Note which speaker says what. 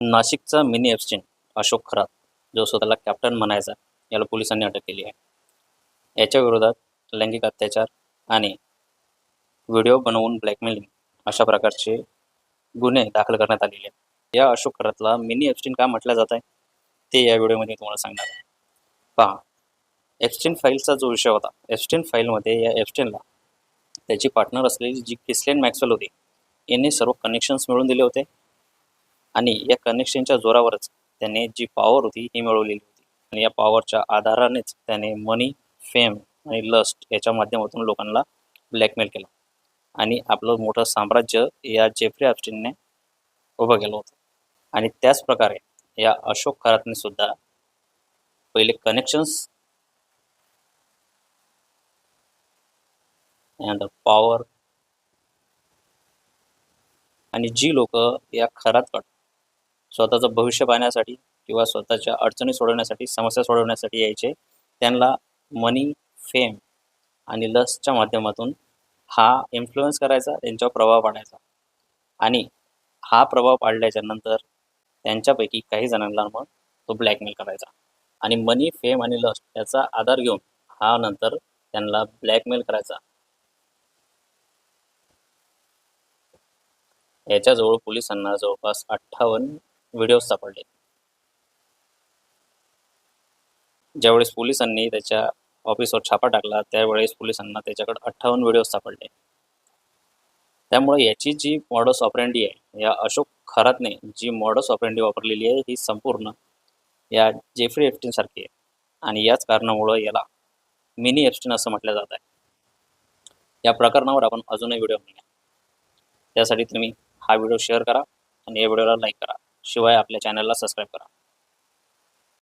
Speaker 1: नाशिकचा mini Epstein Ashok Kharat, जो स्वतःला कॅप्टन म्हणायचा, याला पोलिसांनी अटक केली आहे. याच्या विरोधात लैंगिक अत्याचार आणि व्हिडिओ बनवून ब्लॅकमेलिंग अशा प्रकारचे गुन्हे दाखल करण्यात आलेले आहेत. या अशोक खरातला मिनी एप्स्टीन का म्हटलं जात आहे, ते या व्हिडिओमध्ये तुम्हाला सांगणार आहे. पहा, एप्स्टीन फाईलचा जो विषय होता, एप्स्टीन फाईलमध्ये या एप्स्टीनला त्याची पार्टनर असलेली जी किसलेन मॅक्सवेल होती, यांनी सर्व कनेक्शन्स मिळवून दिले होते आणि या कनेक्शनच्या जोरावरच त्याने जी पॉवर होती ही मिळवलेली होती आणि या पॉवरच्या आधारानेच त्याने मनी, फेम आणि लस्ट याच्या माध्यमातून लोकांना ब्लॅकमेल केलं आणि आपलं मोठं साम्राज्य या जेफ्री एप्स्टीनने उभं केलं होतं. आणि त्याच प्रकारे या अशोक खरातने सुद्धा पहिले कनेक्शन्स अँड पॉवर आणि जी लोक या खरातकडं स्वतःचं भविष्य पाहण्यासाठी किंवा स्वतःच्या अडचणी सोडवण्यासाठी, समस्या सोडवण्यासाठी यायचे, त्यांना मनी, फेम आणि लस्टच्या माध्यमातून हा इन्फ्लुअन्स करायचा, त्यांच्यावर प्रभाव पाडायचा आणि हा प्रभाव पाडल्याच्या नंतर त्यांच्यापैकी काही जणांना मग तो ब्लॅकमेल करायचा आणि मनी, फेम आणि लस्ट याचा आधार घेऊन हा नंतर त्यांना ब्लॅकमेल करायचा. याच्याजवळ पोलिसांना जवळपास 58 व्हिडिओज सापडले. ज्यावेळेस पोलिसांनी त्याच्या ऑफिसवर छापा टाकला, त्यावेळेस पोलिसांना त्याच्याकडे 58 व्हिडिओज सापडले. त्यामुळे याची जी मॉडस ऑपरेंडी आहे, या अशोक खरातने जी मॉडस ऑपरेंडी वापरलेली आहे, ही संपूर्ण या जेफ्री एप्स्टीनसारखी आहे आणि याच कारणामुळं याला मिनी एप्स्टीन असं म्हटलं जात आहे. या प्रकरणावर आपण अजूनही व्हिडिओ बनवूया. त्यासाठी तुम्ही हा व्हिडिओ शेअर करा आणि या व्हिडिओला लाईक करा. शिवाय आपल्या चॅनलला सबस्क्राईब करा.